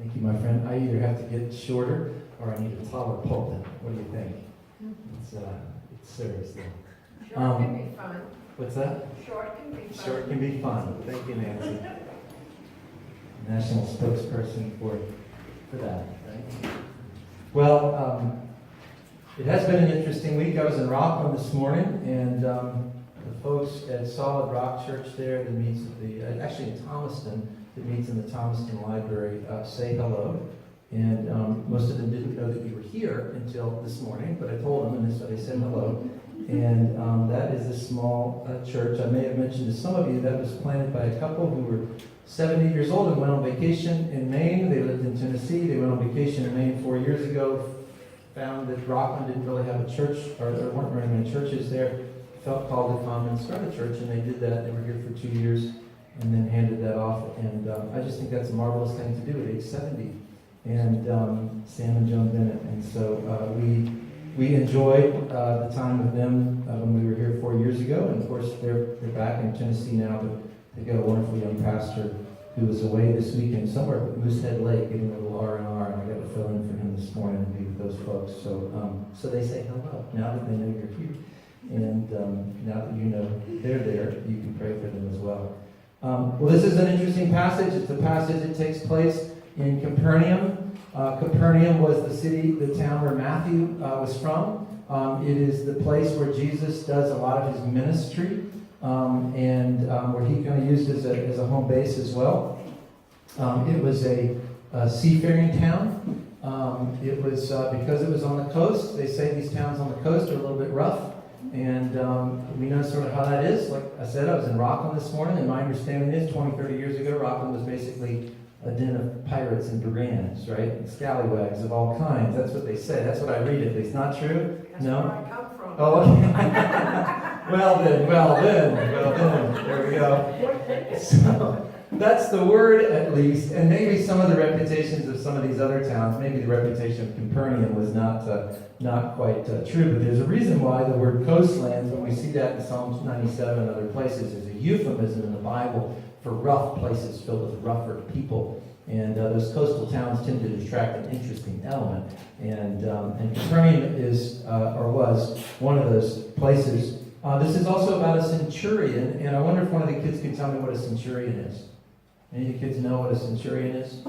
Thank you, my friend. I either have to get shorter or I need a taller pulpit. What do you think? It's serious though. Short can be fun. What's that? Short can be fun. Short can be fun. Thank you, Nancy. National spokesperson for that, right? Well, it has been an interesting week. I was in Rockland this morning, and the folks at Solid Rock Church there that meets at actually in Thomaston, that meets in the Thomaston Library, say hello. And most of them didn't know that you were here until this morning, but I told them, and so they said hello. And that is a small church. I may have mentioned to some of you that was planted by a couple who were 70 years old and went on vacation in Maine. They lived in Tennessee. They went on vacation in Maine 4 years ago, found that Rockland didn't really have a church, or there weren't very many churches there, felt called to come and start a church, and they did that. They were here for 2 years and then handed that off. And I just think that's a marvelous thing to do at age 70. And Sam and Joan Bennett. And so we enjoyed the time with them when we were here 4 years ago. And of course, they're back in Tennessee now, but they've got a wonderful young pastor who was away this weekend somewhere at Moosehead Lake getting a little R&R, and I got to fill in for him this morning and be with those folks. So they say hello now that they know you're here. And now that you know they're there, you can pray for them as well. Well, this is an interesting passage. It's a passage that takes place in Capernaum. Capernaum was the city, the town where Matthew was from. It is the place where Jesus does a lot of his ministry, and where he kind of used as a home base as well. It was a seafaring town. It was because it was on the coast. They say these towns on the coast are a little bit rough. And we know sort of how that is. Like I said, I was in Rockland this morning, and my understanding is 20, 30 years ago, Rockland was basically a den of pirates and brigands, right? And scallywags of all kinds. That's what they say. That's what I read at least. Not true? That's No? where I come from. Oh, okay. Well then. There we go. So, that's the word at least. And maybe some of the reputations of some of these other towns, maybe the reputation of Capernaum was not quite true. But there's a reason why the word coastlands, when we see that in Psalms 97 and other places, is a euphemism in the Bible for rough places filled with rougher people. And those coastal towns tend to attract an interesting element. And Capernaum is, or was, one of those places. This is also about a centurion, and I wonder if one of the kids can tell me what a centurion is. Any of the kids know what a centurion is?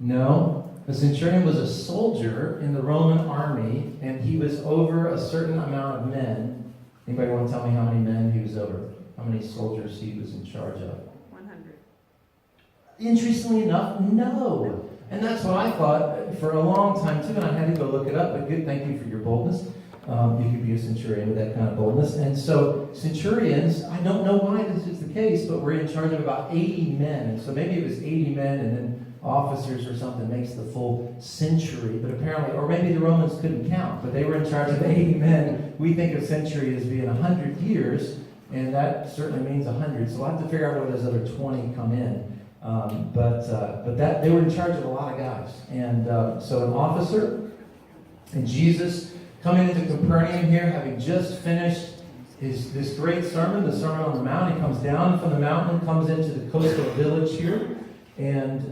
No? A centurion was a soldier in the Roman army, and he was over a certain amount of men. Anybody want to tell me how many men he was over? How many soldiers he was in charge of? 100. Interestingly enough, no. And that's what I thought for a long time too, and I had to go look it up, but good, thank you for your boldness. You could be a centurion with that kind of boldness. And so centurions, I don't know why this is the case, but we're in charge of about 80 men. And so maybe it was 80 men and then officers or something makes the full century. But apparently, or maybe the Romans couldn't count, but they were in charge of 80 men. We think of century as being 100 years, and that certainly means 100. So we'll have to figure out where those other 20 come in. But that they were in charge of a lot of guys. And so an officer, and Jesus coming into Capernaum here, having just finished this great sermon, the Sermon on the Mount. He comes down from the mountain, comes into the coastal village here, and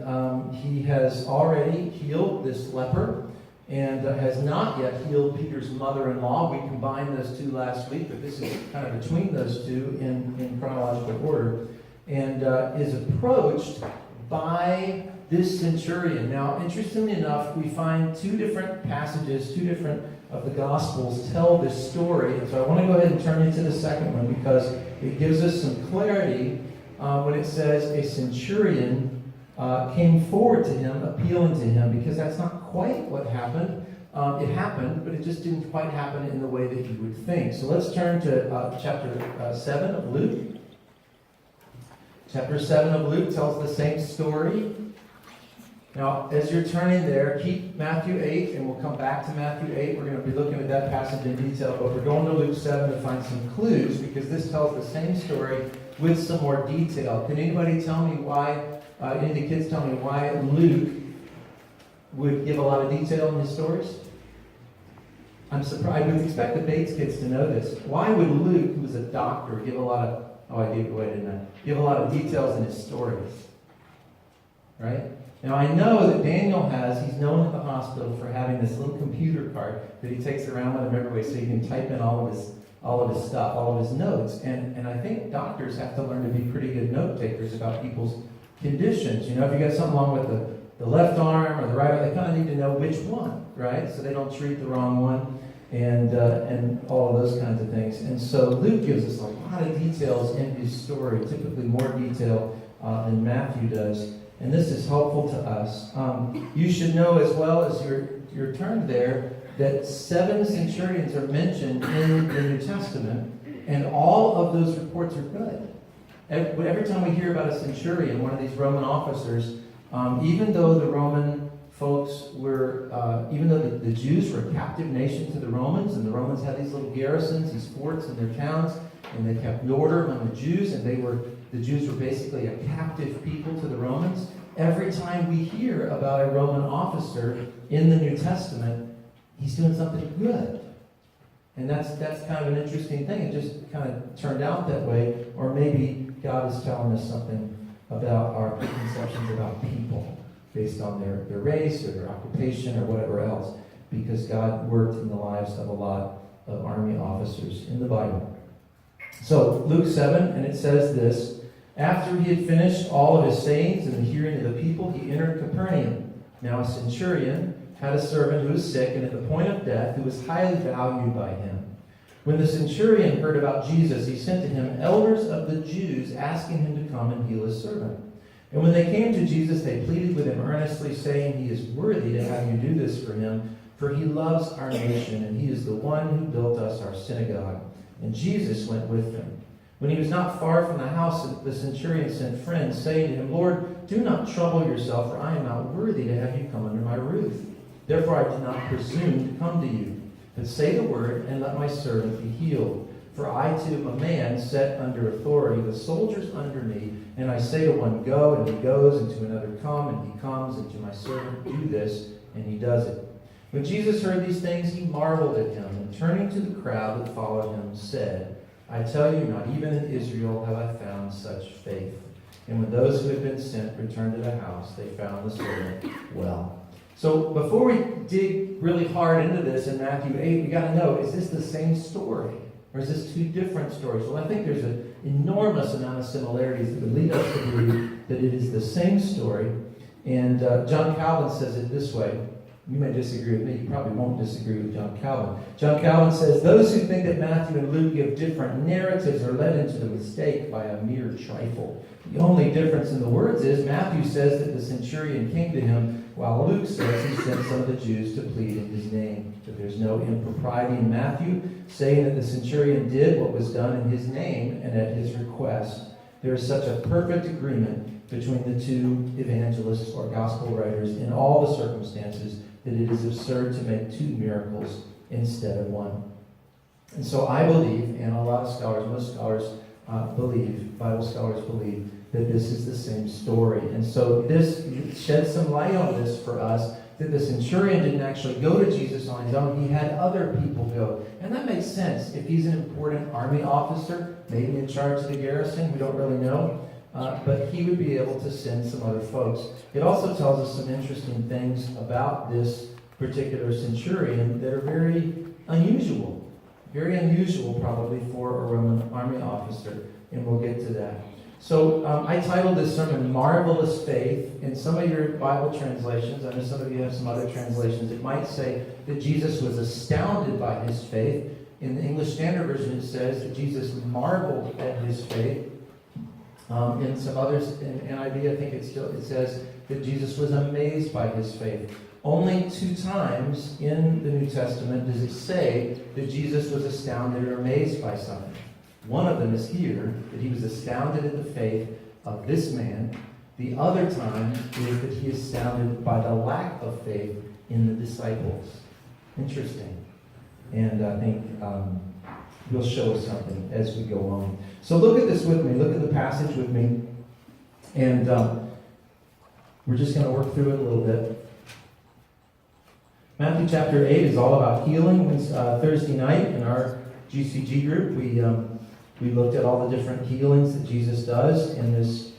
he has already healed this leper, and has not yet healed Peter's mother-in-law. We combined those two last week, but this is kind of between those two in chronological order, and is approached by this centurion. Now, interestingly enough, we find two different passages, two different of the Gospels tell this story. And so I want to go ahead and turn you to the second one because it gives us some clarity when it says a centurion came forward to him, appealing to him, because that's not quite what happened. It happened, but it just didn't quite happen in the way that you would think. So let's turn to chapter 7 of Luke. Chapter 7 of Luke tells the same story. Now, as you're turning there, keep Matthew 8, and we'll come back to Matthew 8. We're going to be looking at that passage in detail, but we're going to Luke 7 to find some clues, because this tells the same story with some more detail. Can anybody tell me why, any of the kids tell me why Luke would give a lot of detail in his stories? I'm surprised. I would expect the Bates kids to know this. Why would Luke, who was a doctor, give a lot of, I gave it away, didn't I? Give a lot of details in his stories? right? Now I know that Daniel he's known at the hospital for having this little computer card that he takes around with him everywhere so he can type in all of his stuff, all of his notes. And I think doctors have to learn to be pretty good note takers about people's conditions. You know, if you got something wrong with the left arm or the right arm, they kind of need to know which one, right? So they don't treat the wrong one and all of those kinds of things. And so Luke gives us a lot of details in his story, typically more detail than Matthew does. And this is helpful to us. You should know as well as you're turned there that 7 centurions are mentioned in the New Testament, and all of those reports are good. Every time we hear about a centurion, one of these Roman officers, even though the Roman folks were, even though the Jews were a captive nation to the Romans, and the Romans had these little garrisons, these forts in their towns, and they kept order among the Jews, and the Jews were basically a captive people to the Romans. Every time we hear about a Roman officer in the New Testament, he's doing something good. And that's kind of an interesting thing. It just kind of turned out that way. Or maybe God is telling us something about our preconceptions about people based on their race or their occupation or whatever else. Because God worked in the lives of a lot of army officers in the Bible. So Luke 7, and it says this: after he had finished all of his sayings in the hearing of the people, he entered Capernaum. Now a centurion had a servant who was sick and at the point of death, who was highly valued by him. When the centurion heard about Jesus, he sent to him elders of the Jews, asking him to come and heal his servant. And when they came to Jesus, they pleaded with him earnestly, saying, he is worthy to have you do this for him, for he loves our nation, and he is the one who built us our synagogue. And Jesus went with them. When he was not far from the house, the centurion sent friends, saying to him, Lord, do not trouble yourself, for I am not worthy to have you come under my roof. Therefore I did not presume to come to you. But say the word, and let my servant be healed. For I too am a man set under authority, with soldiers under me. And I say to one, go, and he goes, and to another, come, and he comes, and to my servant, do this, and he does it. When Jesus heard these things, he marveled at him, and turning to the crowd that followed him, said, I tell you, not even in Israel have I found such faith. And when those who had been sent returned to the house, they found the servant well. So before we dig really hard into this in Matthew 8, we got to know, is this the same story? Or is this 2 different stories? Well, I think there's an enormous amount of similarities that would lead us to believe that it is the same story. And John Calvin says it this way. You may disagree with me. You probably won't disagree with John Calvin. John Calvin says, those who think that Matthew and Luke give different narratives are led into the mistake by a mere trifle. The only difference in the words is Matthew says that the centurion came to him, while Luke says he sent some of the Jews to plead in his name. That there's no impropriety in Matthew saying that the centurion did what was done in his name and at his request. There is such a perfect agreement between the 2 evangelists or gospel writers in all the circumstances that it is absurd to make 2 miracles instead of 1. And so I believe, and a lot of scholars, most scholars believe, Bible scholars believe, that this is the same story. And so this sheds some light on this for us, that the centurion didn't actually go to Jesus on his own. He had other people go. And that makes sense. If he's an important army officer, maybe in charge of the garrison, we don't really know. But he would be able to send some other folks. It also tells us some interesting things about this particular centurion that are very unusual. Very unusual probably for a Roman army officer. And we'll get to that. So I titled this sermon, Marvelous Faith. In some of your Bible translations, I know some of you have some other translations, it might say that Jesus was astounded by his faith. In the English Standard Version, it says that Jesus marveled at his faith. In some others, in NIV, I think it says that Jesus was amazed by his faith. Only 2 times in the New Testament does it say that Jesus was astounded or amazed by something. One of them is here, that he was astounded at the faith of this man. The other time is that he is astounded by the lack of faith in the disciples. Interesting. And I think he'll show us something as we go on. So look at this with me. Look at the passage with me. And we're just going to work through it a little bit. Matthew chapter 8 is all about healing. Thursday night in our GCG group, we looked at all the different healings that Jesus does in this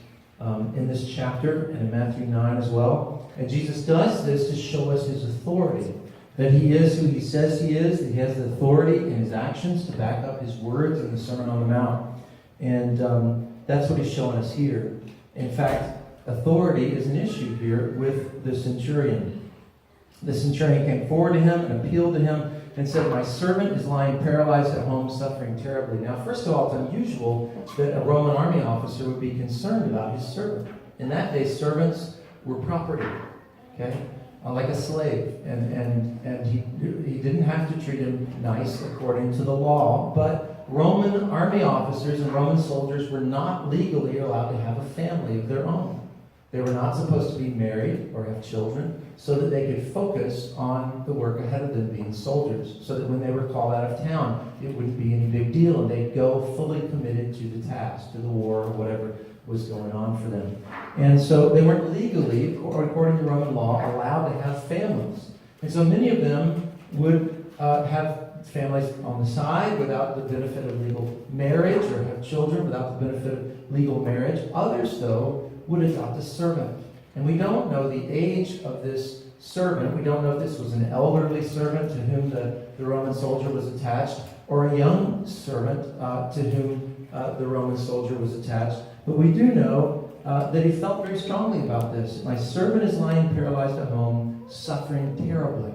in this chapter and in Matthew 9 as well. And Jesus does this to show us his authority, that he is who he says he is, that he has the authority in his actions to back up his words in the Sermon on the Mount. And that's what he's showing us here. In fact, authority is an issue here with the centurion. The centurion came forward to him and appealed to him and said, "My servant is lying paralyzed at home, suffering terribly." Now, first of all, it's unusual that a Roman army officer would be concerned about his servant. In that day, servants were property, okay, like a slave. And he didn't have to treat him nice according to the law, but Roman army officers and Roman soldiers were not legally allowed to have a family of their own. They were not supposed to be married or have children so that they could focus on the work ahead of them being soldiers, so that when they were called out of town, it wouldn't be any big deal, and they'd go fully committed to the task, to the war, or whatever was going on for them. And so they weren't legally, according to Roman law, allowed to have families. And so many of them would have families on the side without the benefit of legal marriage, or have children without the benefit of legal marriage. Others, though, would adopt a servant. And we don't know the age of this servant. We don't know if this was an elderly servant to whom the Roman soldier was attached, or a young servant to whom the Roman soldier was attached. But we do know that he felt very strongly about this. "My servant is lying paralyzed at home, suffering terribly."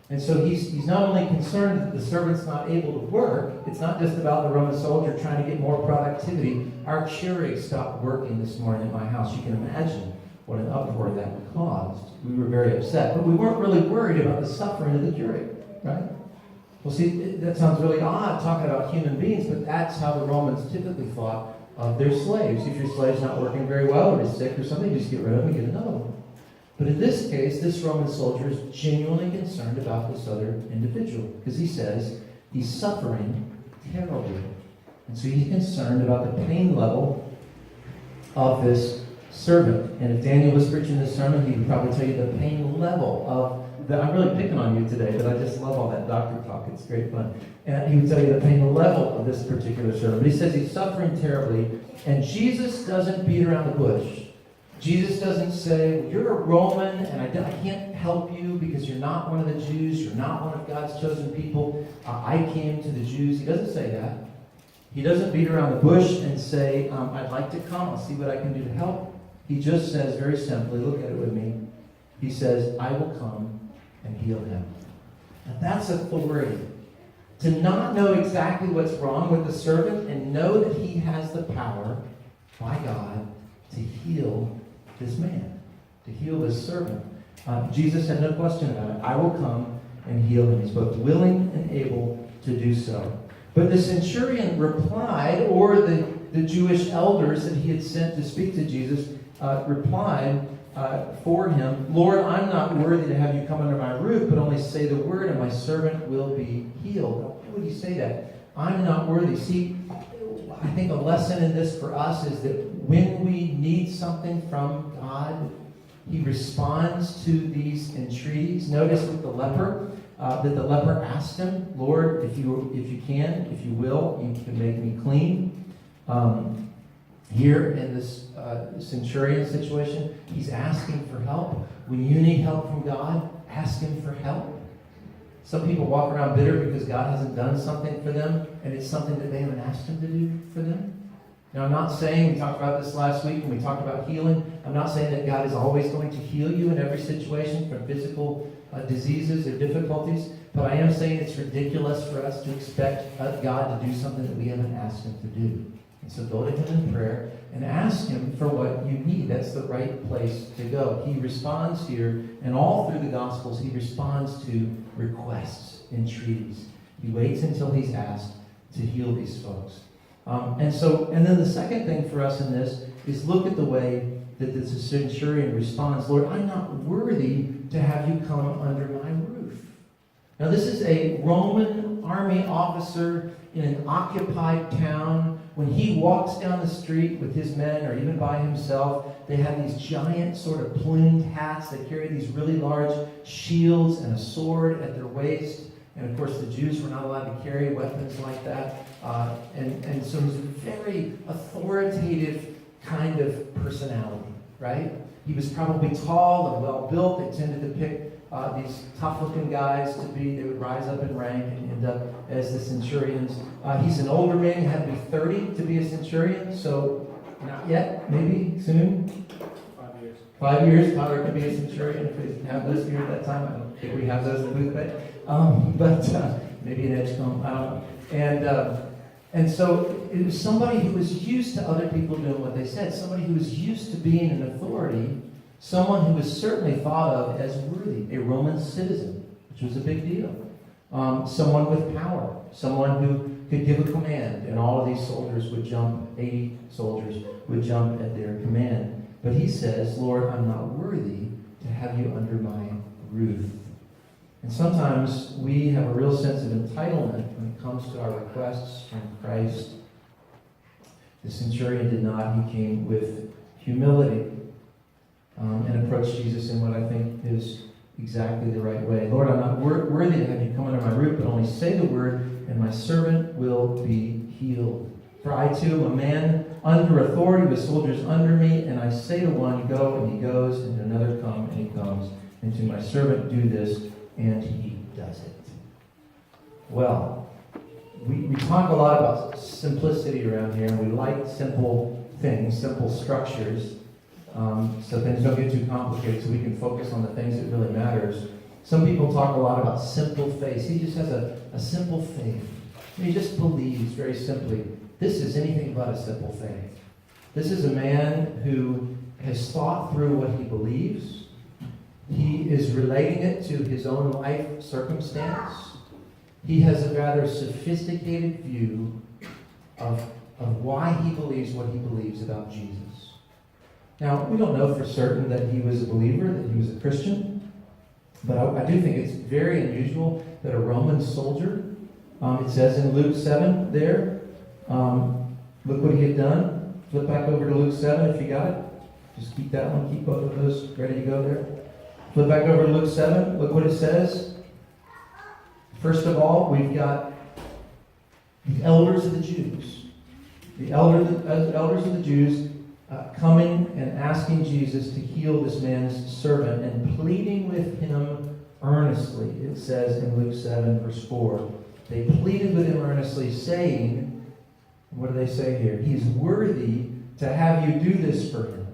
And so he's not only concerned that the servant's not able to work. It's not just about the Roman soldier trying to get more productivity. Our Keurig stopped working this morning at my house. You can imagine what an uproar that caused. We were very upset. But we weren't really worried about the suffering of the Keurig, right? Well, see, that sounds really odd talking about human beings, but that's how the Romans typically thought of their slaves. If your slave's not working very well or is sick or something, you just get rid of him and get another one. But in this case, this Roman soldier is genuinely concerned about this other individual, because he says he's suffering terribly. And so he's concerned about the pain level of this servant. And if Daniel was preaching this sermon, he would probably tell you the pain level of I'm really picking on you today, but I just love all that doctor talk. It's great fun. And he would tell you the pain level of this particular servant. But he says he's suffering terribly, and Jesus doesn't beat around the bush. Jesus doesn't say, "Well, you're a Roman, and I can't help you because you're not one of the Jews. You're not one of God's chosen people. I came to the Jews." He doesn't say that. He doesn't beat around the bush and say, "I'd like to come. I'll see what I can do to help." He just says very simply, look at it with me. He says, "I will come and heal him." Now that's authority. To not know exactly what's wrong with the servant and know that he has the power by God to heal this man, to heal this servant. Jesus had no question about it. "I will come and heal him." He's both willing and able to do so. But the centurion replied, or the Jewish elders that he had sent to speak to Jesus replied for him, "Lord, I'm not worthy to have you come under my roof, but only say the word and my servant will be healed." Now, why would he say that? I'm not worthy. See, I think a lesson in this for us is that when we need something from God, he responds to these entreaties. Notice with the leper, that the leper asked him, "Lord, if you will, you can make me clean." Here in this centurion situation, he's asking for help. When you need help from God, ask him for help. Some people walk around bitter because God hasn't done something for them, and it's something that they haven't asked him to do for them. Now, I'm not saying, we talked about this last week when we talked about healing, I'm not saying that God is always going to heal you in every situation from physical diseases or difficulties, but I am saying it's ridiculous for us to expect God to do something that we haven't asked him to do. And so go to him in prayer and ask him for what you need. That's the right place to go. He responds here, and all through the Gospels, he responds to requests, entreaties. He waits until he's asked to heal these folks. And then the second thing for us in this is look at the way that the centurion responds. "Lord, I'm not worthy to have you come under my roof." Now, this is a Roman army officer in an occupied town. When he walks down the street with his men, or even by himself, they have these giant sort of plumed hats. They carry these really large shields and a sword at their waist. And of course, the Jews were not allowed to carry weapons like that. And so he's a very authoritative kind of personality, right? He was probably tall and well-built. They tended to pick these tough-looking guys to be, they would rise up in rank and end up as the centurions. He's an older man. He had to be 30 to be a centurion, so not yet, maybe soon. 5 years. 5 years, Tyler could be a centurion if we didn't have those here at that time. I don't think we have those in Booth Bay. But maybe an Edgecombe, I don't know. And so it was somebody who was used to other people doing what they said, somebody who was used to being an authority, someone who was certainly thought of as worthy, a Roman citizen, which was a big deal. Someone with power, someone who could give a command, and all of these soldiers would jump, 80 soldiers would jump at their command. But he says, Lord, I'm not worthy to have you under my roof. And sometimes we have a real sense of entitlement when it comes to our requests from Christ. The centurion did not. He came with humility and approached Jesus in what I think is exactly the right way. Lord, I'm not worthy to have you come under my roof, but only say the word, and my servant will be healed. For I too am a man under authority with soldiers under me, and I say to one, go, and he goes, and to another, come, and he comes, and to my servant, do this, and he does it. Well, we talk a lot about simplicity around here, and we like simple things, simple structures, so things don't get too complicated, so we can focus on the things that really matters. Some people talk a lot about simple faith. He just has a simple faith. He just believes very simply. This is anything but a simple faith. This is a man who has thought through what he believes. He is relating it to his own life circumstance. He has a rather sophisticated view of why he believes what he believes about Jesus. Now, we don't know for certain that he was a believer, that he was a Christian, but I do think it's very unusual that a Roman soldier, it says in Luke 7 there, look what he had done. Flip back over to Luke 7 if you got it. Just keep that one, keep both of those ready to go there. Flip back over to Luke 7. Look what it says. First of all, we've got the elders of the Jews. The elders of the Jews coming and asking Jesus to heal this man's servant and pleading with him earnestly. It says in Luke 7, verse 4. They pleaded with him earnestly, saying, what do they say here? He's worthy to have you do this for him.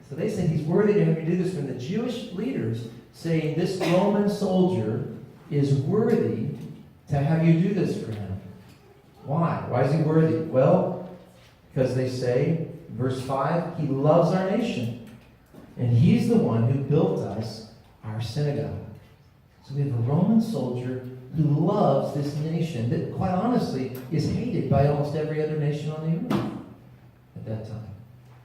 So they say he's worthy to have you do this for him. The Jewish leaders saying this Roman soldier is worthy to have you do this for him. Why? Why is he worthy? Well, because they say, verse 5, he loves our nation. And he's the one who built us our synagogue. So we have a Roman soldier who loves this nation that, quite honestly, is hated by almost every other nation on the earth at that time.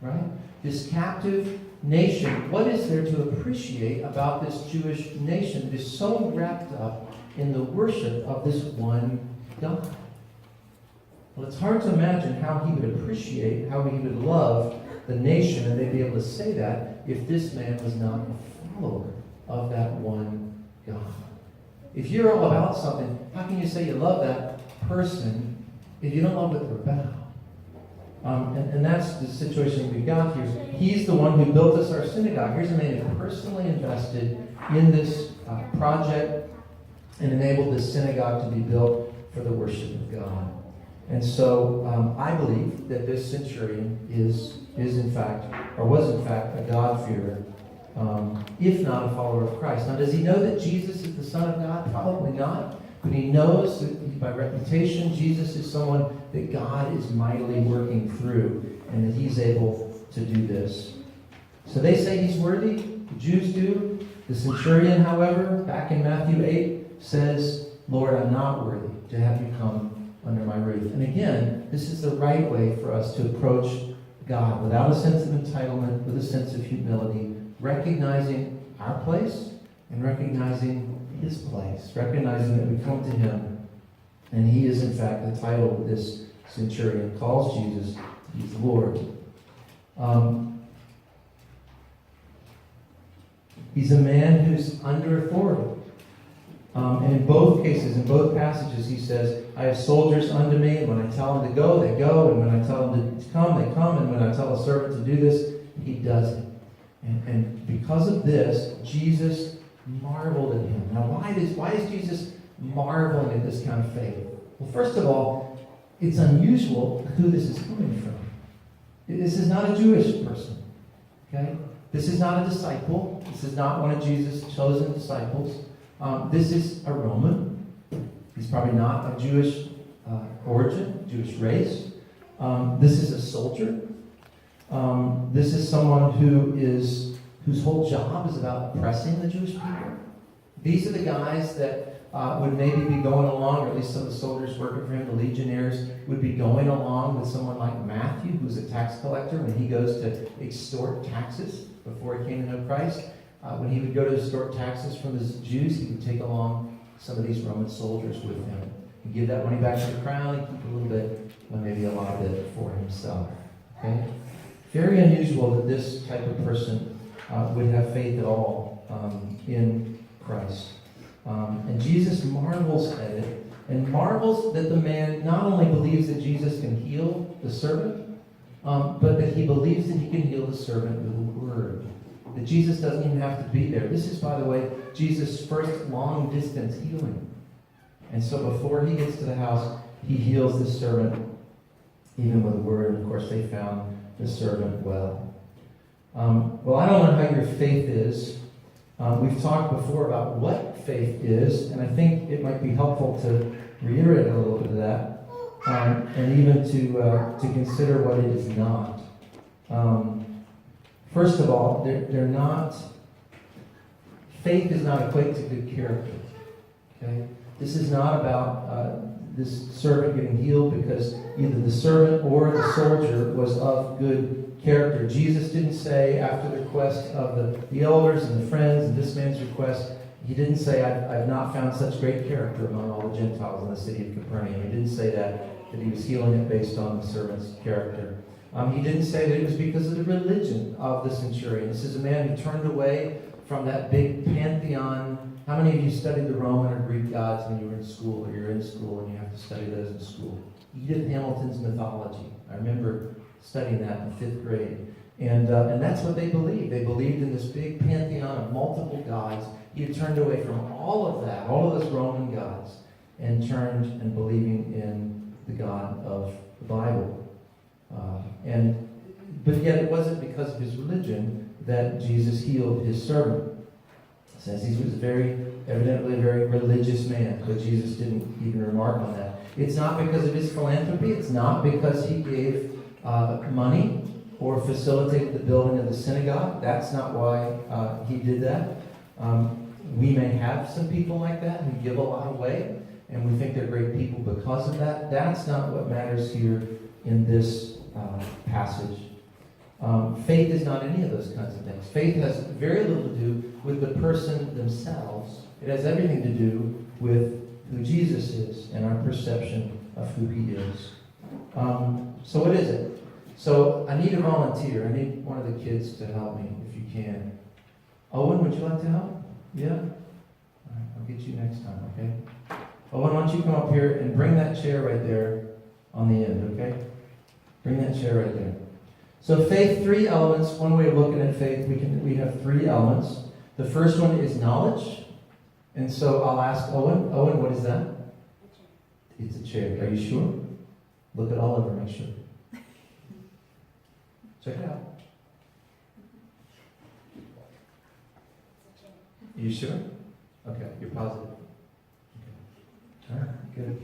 Right? This captive nation, what is there to appreciate about this Jewish nation that is so wrapped up in the worship of this one God? Well, it's hard to imagine how he would appreciate, how he would love the nation, and they'd be able to say that if this man was not a follower of that one God. If you're all about something, how can you say you love that person if you don't love what they're about? And that's the situation we've got here. He's the one who built us our synagogue. Here's a man who personally invested in this project and enabled this synagogue to be built for the worship of God. And so I believe that this centurion is in fact, or was in fact, a God-fearer, if not a follower of Christ. Now, does he know that Jesus is the Son of God? Probably not. But he knows that by reputation, Jesus is someone that God is mightily working through, and that he's able to do this. So they say he's worthy. The Jews do. The centurion, however, back in Matthew 8, says, Lord, I'm not worthy to have you come under my roof. And again, this is the right way for us to approach God, without a sense of entitlement, with a sense of humility, recognizing our place and recognizing his place, recognizing that we come to him, and he is in fact the title of this centurion calls Jesus, he's Lord. He's a man who's under authority. And in both cases, in both passages, he says, I have soldiers under me, and when I tell them to go, they go, and when I tell them to come, they come, and when I tell a servant to do this, he does it. And because of this, Jesus marveled at him. Now, why is Jesus marveling at this kind of faith? Well, first of all, it's unusual who this is coming from. This is not a Jewish person. Okay? This is not a disciple. This is not one of Jesus' chosen disciples. This is a Roman. He's probably not of Jewish origin, Jewish race. This is a soldier. This is someone whose whole job is about oppressing the Jewish people. These are the guys that would maybe be going along, or at least some of the soldiers working for him, the legionnaires, would be going along with someone like Matthew, who's a tax collector, when he goes to extort taxes before he came to know Christ. When he would go to extort taxes from the Jews, he would take along some of these Roman soldiers with him. He'd give that money back to the crown, and keep a little bit, or maybe a lot of it for himself. Okay? Very unusual that this type of person would have faith at all in Christ. And Jesus marvels at it, and marvels that the man not only believes that Jesus can heal the servant, but that he believes that he can heal the servant with a word. That Jesus doesn't even have to be there. This is, by the way, Jesus' first long-distance healing. And so before he gets to the house, he heals the servant, even with a word. And of course, they found the servant well. Well, I don't know how your faith is. We've talked before about what faith is, and I think it might be helpful to reiterate a little bit of that, and even to consider what it is not. First of all, they're not. Faith does not equate to good character. Okay, this is not about this servant getting healed because either the servant or the soldier was of good character. Jesus didn't say, after the request of the elders and the friends and this man's request, he didn't say, I've not found such great character among all the Gentiles in the city of Capernaum. He didn't say that he was healing it based on the servant's character. He didn't say that it was because of the religion of the centurion. This is a man who turned away from that big pantheon. How many of you studied the Roman or Greek gods when you were in school, or you're in school and you have to study those in school? Edith Hamilton's mythology. I remember studying that in 5th grade. And that's what they believed. They believed in this big pantheon of multiple gods. He had turned away from all of that, all of those Roman gods, and turned and believing in the God of the Bible. But yet it wasn't because of his religion that Jesus healed his servant. It says he was evidently a very religious man, but Jesus didn't even remark on that. It's not because of his philanthropy. It's not because he gave money or facilitated the building of the synagogue. That's not why he did that. We may have some people like that who give a lot away, and we think they're great people because of that. That's not what matters here in this passage. Faith is not any of those kinds of things. Faith has very little to do with the person themselves. It has everything to do with who Jesus is and our perception of who he is. So what is it? So I need a volunteer. I need one of the kids to help me, if you can. Owen, would you like to help? Yeah? All right, I'll get you next time, okay? Owen, why don't you come up here and bring that chair right there on the end, okay? Bring that chair right there. So faith, 3 elements. One way of looking at faith, we have 3 elements. The first one is knowledge. And so I'll ask Owen. Owen, what is that? It's a chair. Are you sure? Look it all over, make sure. Check it out. Are you sure? Okay, you're positive. Okay. All right, good.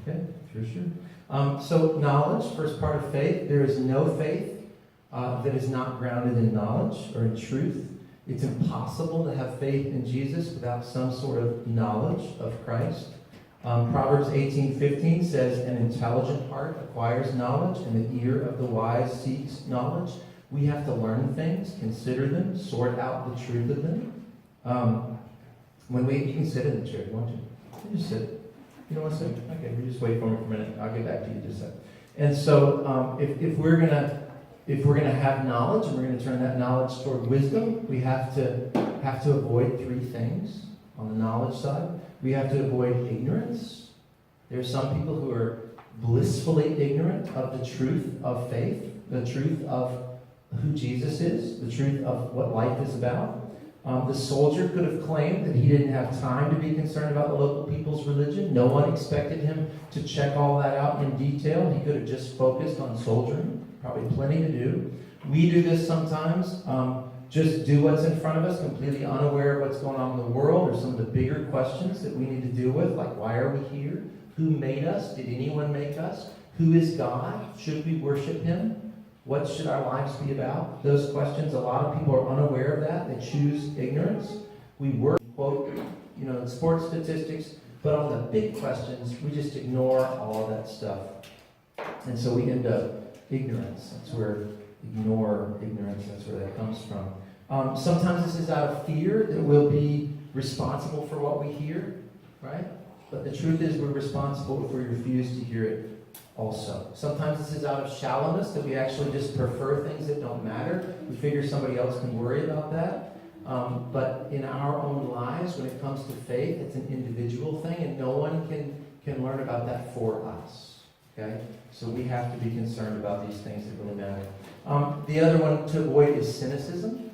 Okay, if you're sure. So knowledge, first part of faith. There is no faith that is not grounded in knowledge or in truth. It's impossible to have faith in Jesus without some sort of knowledge of Christ. Proverbs 18:15 says, an intelligent heart acquires knowledge, and the ear of the wise seeks knowledge. We have to learn things, consider them, sort out the truth of them. You can sit in the chair if you want to. You just sit. You don't want to sit? Okay, we just wait for me for a minute. I'll get back to you in just a second. And so, if we're gonna have knowledge and we're gonna turn that knowledge toward wisdom, we have to avoid 3 things on the knowledge side. We have to avoid ignorance. There are some people who are blissfully ignorant of the truth of faith, the truth of who Jesus is, the truth of what life is about. The soldier could have claimed that he didn't have time to be concerned about the local people's religion. No one expected him to check all that out in detail. He could have just focused on soldiering. Probably plenty to do. We do this sometimes. Just do what's in front of us, completely unaware of what's going on in the world or some of the bigger questions that we need to deal with, like why are we here? Who made us? Did anyone make us? Who is God? Should we worship Him? What should our lives be about? Those questions, a lot of people are unaware of that. They choose ignorance. We work, quote, sports statistics, but on the big questions, we just ignore all of that stuff. And so we end up ignorance. That's where ignorance, that's where that comes from. Sometimes this is out of fear that we'll be responsible for what we hear, right? But the truth is we're responsible if we refuse to hear it also. Sometimes this is out of shallowness, that we actually just prefer things that don't matter. We figure somebody else can worry about that. But in our own lives, when it comes to faith, it's an individual thing, and no one can learn about that for us. Okay? So we have to be concerned about these things that really matter. The other one to avoid is cynicism.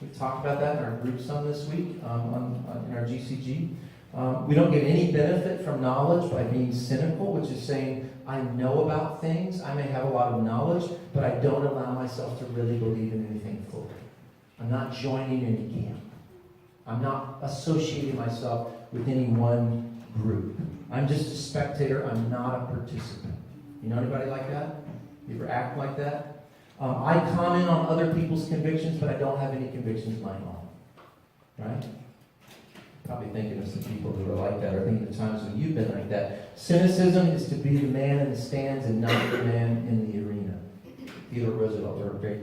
We talked about that in our group some this week in our GCG. We don't get any benefit from knowledge by being cynical, which is saying, I know about things, I may have a lot of knowledge, but I don't allow myself to really believe in anything fully. I'm not joining any camp. I'm not associating myself with any one group. I'm just a spectator, I'm not a participant. You know anybody like that? You ever act like that? I comment on other people's convictions, but I don't have any convictions of my own. Right? Probably thinking of some people who are like that, or thinking of times when you've been like that. Cynicism is to be the man in the stands and not the man in the arena. Theodore Roosevelt wrote a great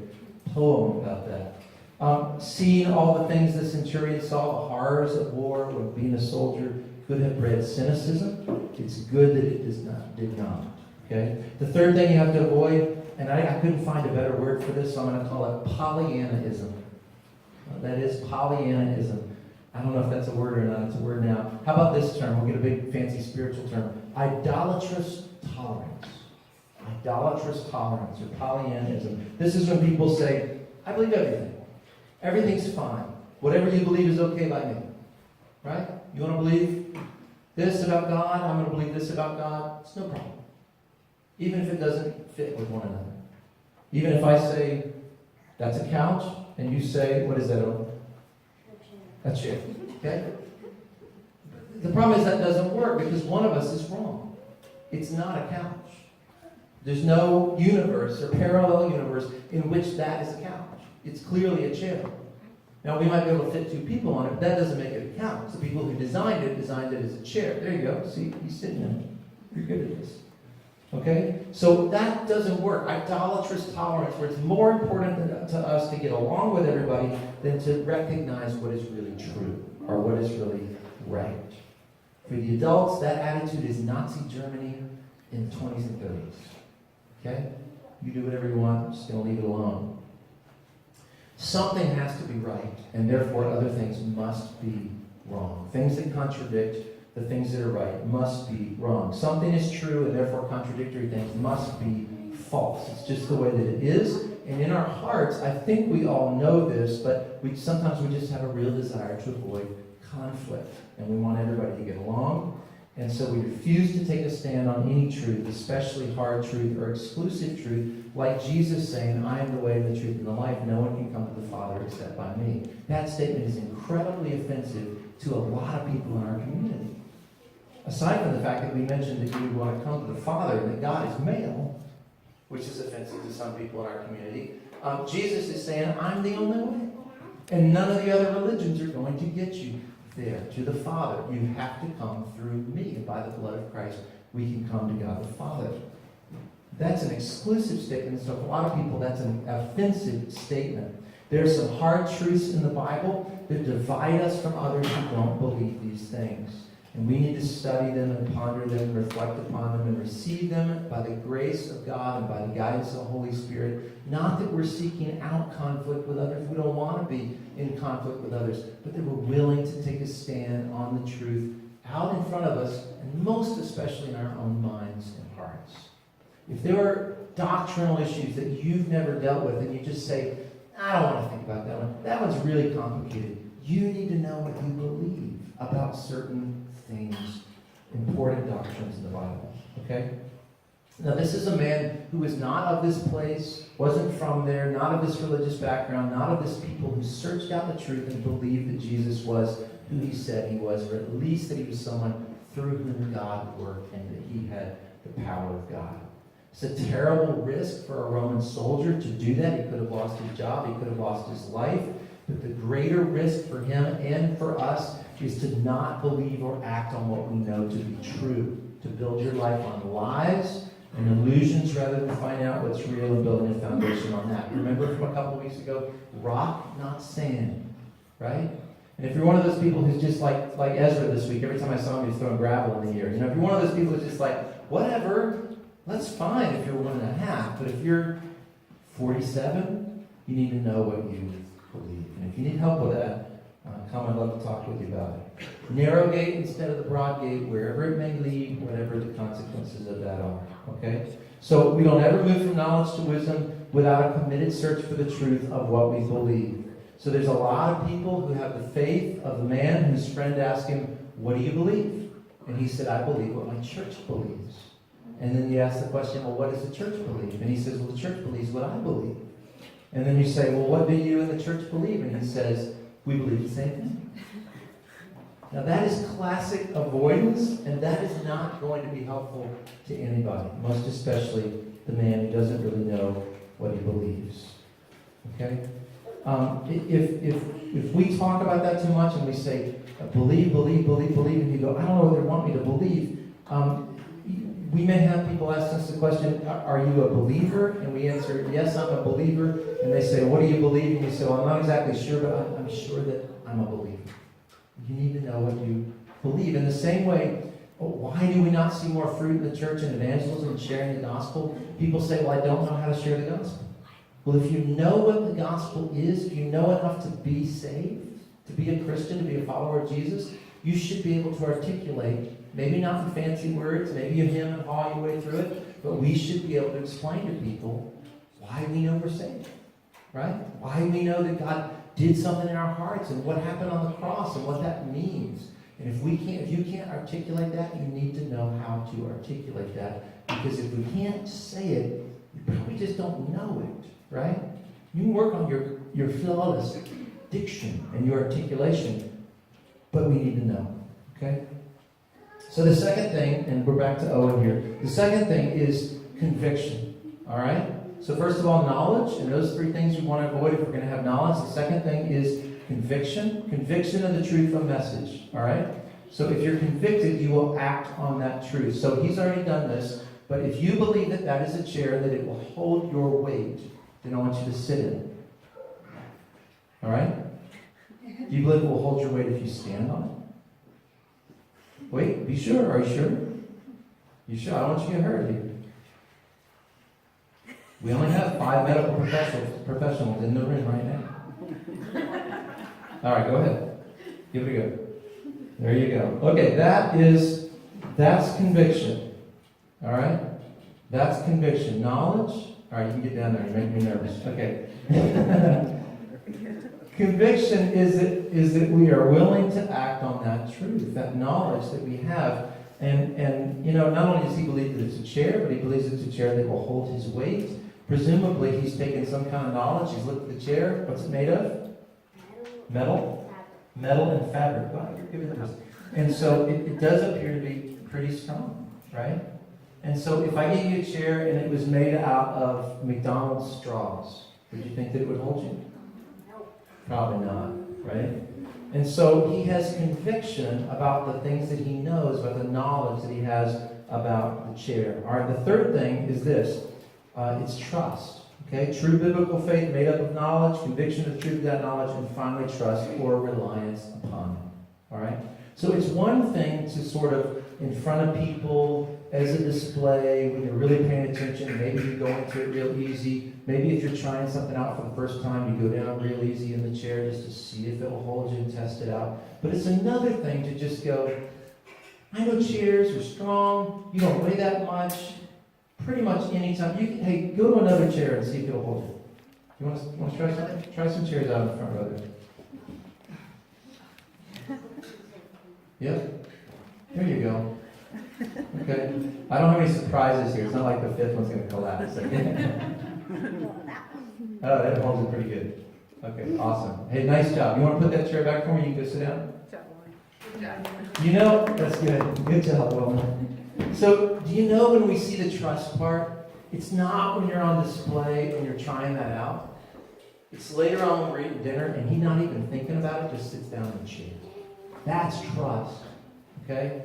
poem about that. Seeing all the things the centurion saw, the horrors of war, when being a soldier could have bred cynicism. It's good that it did not. Okay? The third thing you have to avoid, and I couldn't find a better word for this, so I'm going to call it Pollyannaism. That is Pollyannaism. I don't know if that's a word or not. It's a word now. How about this term? We'll get a big fancy spiritual term. Idolatrous tolerance. Idolatrous tolerance, or Pollyannaism. This is when people say, I believe everything. Everything's fine. Whatever you believe is okay by me. Right? You want to believe this about God? I'm going to believe this about God. It's no problem. Even if it doesn't fit with one another. Even if I say, that's a couch, and you say, what is that? A chair. Okay? The problem is that doesn't work because one of us is wrong. It's not a couch. There's no universe or parallel universe in which that is a couch. It's clearly a chair. Now, we might be able to fit two people on it, but that doesn't make it a couch. The people who designed it as a chair. There you go. See, he's sitting in it. You're good at this. Okay? So that doesn't work. Idolatrous tolerance, where it's more important to us to get along with everybody than to recognize what is really true or what is really right. For the adults, that attitude is Nazi Germany in the 20s and 30s. Okay? You do whatever you want, I'm just going to leave it alone. Something has to be right, and therefore other things must be wrong. Things that contradict the things that are right must be wrong. Something is true, and therefore contradictory things must be false. It's just the way that it is. And in our hearts, I think we all know this, but sometimes we just have a real desire to avoid conflict. And we want everybody to get along. And so we refuse to take a stand on any truth, especially hard truth or exclusive truth, like Jesus saying, I am the way, the truth, and the life. No one can come to the Father except by me. That statement is incredibly offensive to a lot of people in our community. Aside from the fact that we mentioned that you want to come to the Father and that God is male, which is offensive to some people in our community, Jesus is saying, I'm the only way. And none of the other religions are going to get you there to the Father. You have to come through me. And by the blood of Christ, we can come to God the Father. That's an exclusive statement. So for a lot of people, that's an offensive statement. There are some hard truths in the Bible that divide us from others who don't believe these things. And we need to study them and ponder them and reflect upon them and receive them by the grace of God and by the guidance of the Holy Spirit. Not that we're seeking out conflict with others. We don't want to be in conflict with others. But that we're willing to take a stand on the truth out in front of us, and most especially in our own minds and hearts. If there are doctrinal issues that you've never dealt with and you just say, I don't want to think about that one. That one's really complicated. You need to know what you believe about certain things, important doctrines in the Bible. Okay? Now, this is a man who is not of this place, wasn't from there, not of this religious background, not of this people, who searched out the truth and believed that Jesus was who he said he was, or at least that he was someone through whom God worked and that he had the power of God. It's a terrible risk for a Roman soldier to do that. He could have lost his job. He could have lost his life. But the greater risk for him and for us is to not believe or act on what we know to be true. To build your life on lies and illusions rather than find out what's real and building a foundation on that. Remember from a couple of weeks ago, rock, not sand. Right? And if you're one of those people who's just like Ezra this week, every time I saw him, he was throwing gravel in the air. If you're one of those people who's just like, whatever, that's fine if you're 1.5, but if you're 47, you need to know what you believe. And if you need help with that, come, I'd love to talk with you about it. Narrow gate instead of the broad gate, wherever it may lead, whatever the consequences of that are. Okay? So we don't ever move from knowledge to wisdom without a committed search for the truth of what we believe. So there's a lot of people who have the faith of the man whose friend asked him, what do you believe? And he said, I believe what my church believes. And then you ask the question, well, what does the church believe? And he says, well, the church believes what I believe. And then you say, well, what do you and the church believe? And he says, we believe the same thing. Now that is classic avoidance, and that is not going to be helpful to anybody, most especially the man who doesn't really know what he believes. Okay? If we talk about that too much and we say, believe, and you go, I don't know what they want me to believe, we may have people ask us the question, are you a believer? And we answer, yes, I'm a believer. And they say, what do you believe? And you say, well, I'm not exactly sure, but I'm sure that I'm a believer. You need to know what you believe. In the same way, why do we not see more fruit in the church and evangelism and sharing the gospel? People say, well, I don't know how to share the gospel. Well, if you know what the gospel is, if you know enough to be saved, to be a Christian, to be a follower of Jesus, you should be able to articulate, maybe not in fancy words, maybe you hymn and haw your way through it, but we should be able to explain to people why we know we're saved, right? Why we know that God did something in our hearts and what happened on the cross and what that means. And if you can't articulate that, you need to know how to articulate that, because if we can't say it, you probably just don't know it, right? You can work on your flawless diction and your articulation, but we need to know, okay? So the second thing, and we're back to Owen here, the second thing is conviction, all right? So first of all, knowledge, and those three things we want to avoid if we're going to have knowledge. The second thing is conviction of the truth of message, all right? So if you're convicted, you will act on that truth. So he's already done this, but if you believe that that is a chair, that it will hold your weight, then I want you to sit in it, all right? Do you believe it will hold your weight if you stand on it? Wait, be sure. Are you sure? You sure? I don't want you to get hurt here. We only have 5 medical professionals in the room right now. All right, go ahead. Give it a go. There you go. Okay, that's conviction. All right? That's conviction. Knowledge. All right, you can get down there. You make me nervous. Okay. Conviction is that we are willing to act on that truth, that knowledge that we have. And you know, not only does he believe that it's a chair, but he believes it's a chair that will hold his weight. Presumably, he's taken some kind of knowledge. He's looked at the chair. What's it made of? Metal? Metal and fabric. Wow, you're good at this. And so it does appear to be pretty strong, right? And so if I gave you a chair and it was made out of McDonald's straws, would you think that it would hold you? Probably not, right? And so he has conviction about the things that he knows, about the knowledge that he has about the chair. All right, the third thing is this. It's trust. Okay, true biblical faith made up of knowledge, conviction of the truth of that knowledge, and finally trust or reliance upon it. All right? So it's one thing to sort of in front of people as a display when you're really paying attention. Maybe you go into it real easy. Maybe if you're trying something out for the first time, you go down real easy in the chair just to see if it will hold you and test it out. But it's another thing to just go, I know chairs are strong. You don't weigh that much. Pretty much anytime. You can, hey, go to another chair and see if it'll hold you. You want to try something? Try some chairs out in front row there. Yep. There you go. Okay. I don't have any surprises here. It's not like the fifth one's going to collapse. Oh, that holds it pretty good. Okay, awesome. Hey, nice job. You want to put that chair back for me? You can go sit down. Good job. You know, that's good. Good job, Wilma. So, do you know when we see the trust part? It's not when you're on display and you're trying that out. It's later on when we're eating dinner and he's not even thinking about it, just sits down in the chair. That's trust. Okay?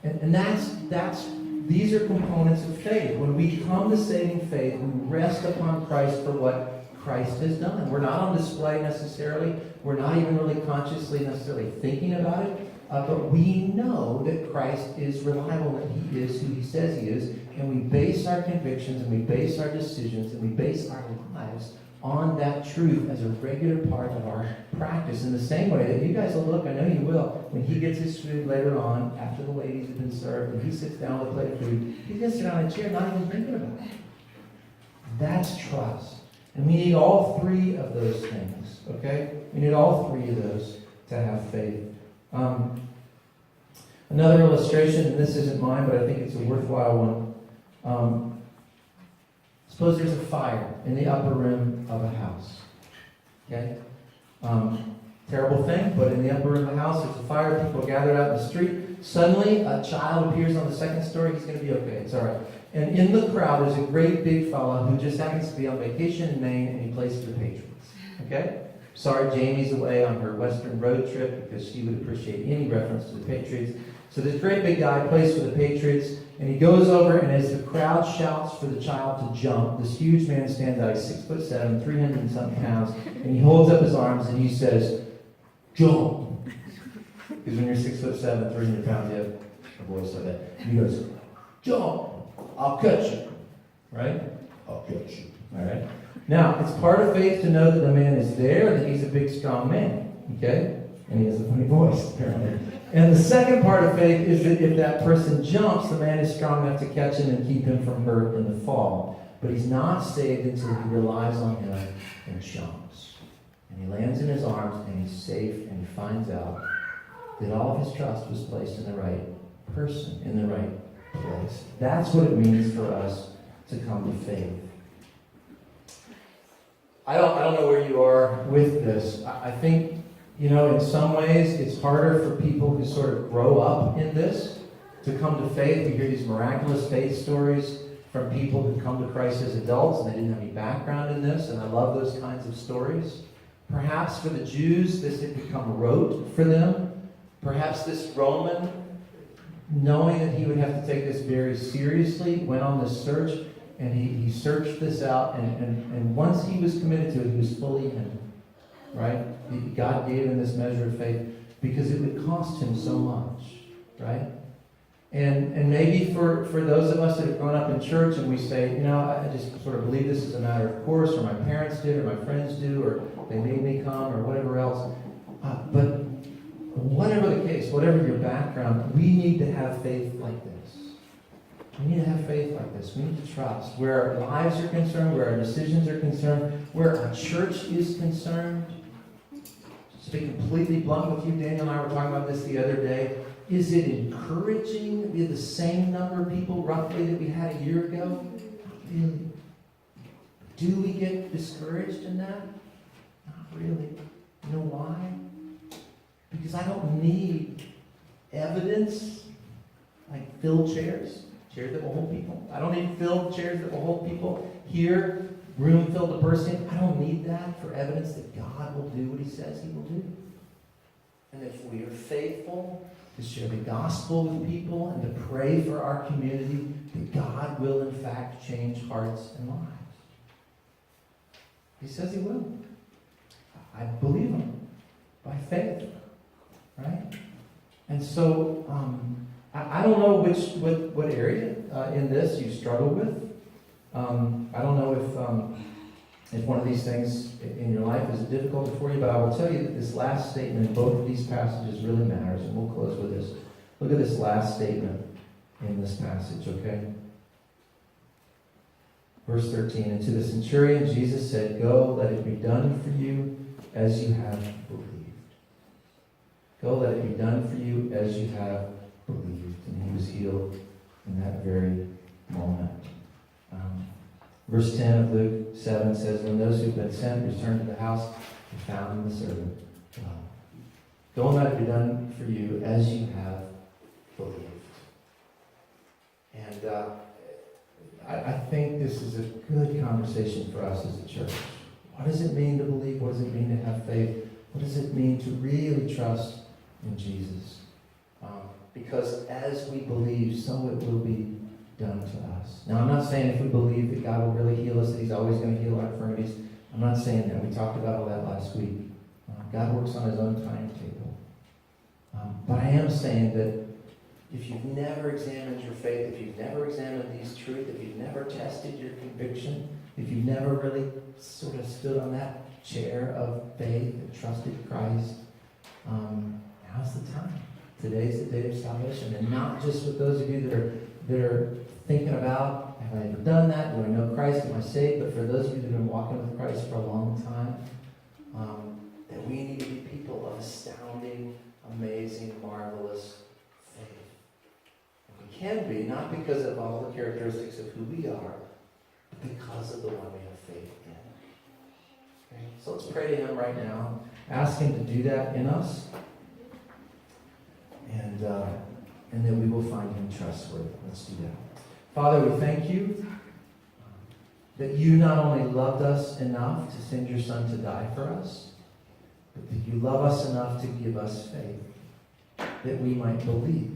And these are components of faith. When we come to saving faith, we rest upon Christ for what Christ has done. We're not on display necessarily. We're not even really consciously necessarily thinking about it. But we know that Christ is reliable, that He is who He says He is. And we base our convictions and we base our decisions and we base our lives on that truth as a regular part of our practice. In the same way that you guys will look, I know you will, when he gets his food later on, after the ladies have been served, and he sits down with a plate of food, he's going to sit on a chair not even thinking about it. That's trust. And we need all three of those things, okay? We need all three of those to have faith. Another illustration, and this isn't mine, but I think it's a worthwhile one. Suppose there's a fire in the upper room of a house. Okay? Terrible thing, but in the upper room of the house, there's a fire. People gathered out in the street. Suddenly, a child appears on the second story. He's going to be okay. It's all right. And in the crowd, there's a great big fella who just happens to be on vacation in Maine, and he plays for the Patriots. Okay? Sorry, Jamie's away on her Western road trip because she would appreciate any reference to the Patriots. So this great big guy plays for the Patriots, and he goes over, and as the crowd shouts for the child to jump, this huge man stands out. He's 6'7", 300 and something pounds, and he holds up his arms and he says, "Jump." Because when you're 6'7", 300 pounds, you have a voice like that. And he goes, "Jump, I'll catch you." Right? I'll catch you. All right? Now, it's part of faith to know that the man is there, that he's a big, strong man. Okay? And he has a funny voice, apparently. And the second part of faith is that if that person jumps, the man is strong enough to catch him and keep him from hurt in the fall. But he's not saved until he relies on him and jumps. And he lands in his arms, and he's safe, and he finds out that all of his trust was placed in the right person, in the right place. That's what it means for us to come to faith. I don't know where you are with this. I think, you know, in some ways, it's harder for people who sort of grow up in this to come to faith. We hear these miraculous faith stories from people who come to Christ as adults, and they didn't have any background in this, and I love those kinds of stories. Perhaps for the Jews, this had become rote for them. Perhaps this Roman, knowing that he would have to take this very seriously, went on this search, and he searched this out, and once he was committed to it, he was fully in. Right? God gave him this measure of faith because it would cost him so much, right? And maybe for those of us that have grown up in church and we say, you know, I just sort of believe this is a matter of course, or my parents did, or my friends do, or they made me come, or whatever else. But whatever the case, whatever your background, we need to have faith like this. We need to have faith like this. We need to trust. Where our lives are concerned, where our decisions are concerned, where our church is concerned. To be completely blunt with you, Daniel and I were talking about this the other day. Is it encouraging that we have the same number of people roughly that we had a year ago? Not really. Do we get discouraged in that? Not really. You know why? Because I don't need evidence like filled chairs that will hold people. I don't need filled chairs that will hold people. Here, room filled to bursting. I don't need that for evidence that God will do what He says He will do. And if we are faithful to share the gospel with people and to pray for our community, that God will in fact change hearts and lives. He says He will. I believe Him by faith. Right? And so, I don't know what area in this you struggle with. I don't know if one of these things in your life is a difficulty for you, but I will tell you that this last statement in both of these passages really matters, and we'll close with this. Look at this last statement in this passage, okay? Verse 13, and to the centurion Jesus said, go, let it be done for you as you have believed. Go, let it be done for you as you have believed. And he was healed in that very moment. Verse 10 of Luke 7 says, when those who've been sent returned to the house, they found the servant well. Go and let it be done for you as you have believed. And I think this is a good conversation for us as a church. What does it mean to believe? What does it mean to have faith? What does it mean to really trust in Jesus? Because as we believe, so it will be done to us. Now, I'm not saying if we believe that God will really heal us, that He's always going to heal our infirmities. I'm not saying that. We talked about all that last week. God works on His own timetable. But I am saying that if you've never examined your faith, if you've never examined these truths, if you've never tested your conviction, if you've never really sort of stood on that chair of faith and trusted Christ, now's the time. Today's the day of salvation. And not just with those of you that are thinking about, have I ever done that? Do I know Christ? Am I saved? But for those of you that have been walking with Christ for a long time, that we need to be people of astounding, amazing, marvelous faith. And we can be, not because of all the characteristics of who we are, but because of the one we have faith in. Okay? So let's pray to Him right now. Ask Him to do that in us. And that we will find Him trustworthy. Let's do that. Father, we thank You that You not only loved us enough to send Your Son to die for us, but that You love us enough to give us faith, that we might believe.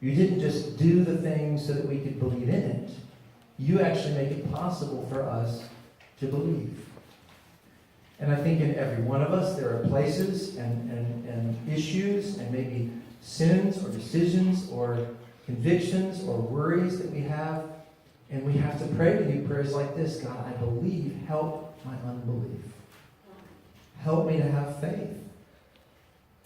You didn't just do the things so that we could believe in it. You actually make it possible for us to believe. And I think in every one of us there are places and issues and maybe sins or decisions or convictions or worries that we have. And we have to pray to You prayers like this. God, I believe. Help my unbelief. Help me to have faith.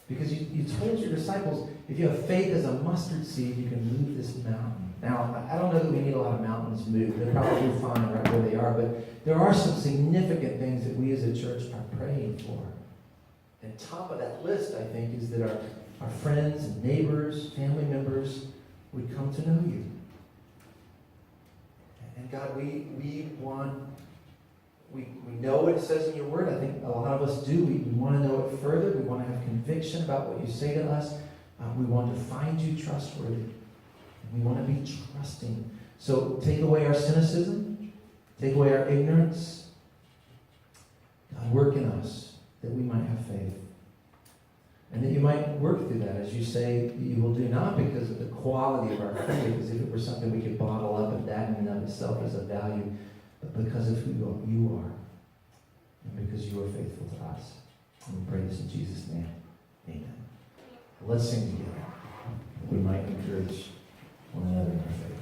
Because you told Your disciples, if you have faith as a mustard seed, you can move this mountain. Now, I don't know that we need a lot of mountains moved. They're probably fine right where they are. But there are some significant things that we as a church are praying for. And top of that list, I think, is that our friends and neighbors, family members would come to know You. And God, we know what it says in Your Word. I think a lot of us do. We want to know it further. We want to have conviction about what You say to us. We want to find You trustworthy. And we want to be trusting. So take away our cynicism. Take away our ignorance. God, work in us that we might have faith. And that You might work through that, as You say that You will do, not because of the quality of our faith, as if it were something we could bottle up and that in and of itself is of value, but because of who You are, and because You are faithful to us. And we pray this in Jesus' name. Amen. Let's sing together, that we might encourage one another in our faith.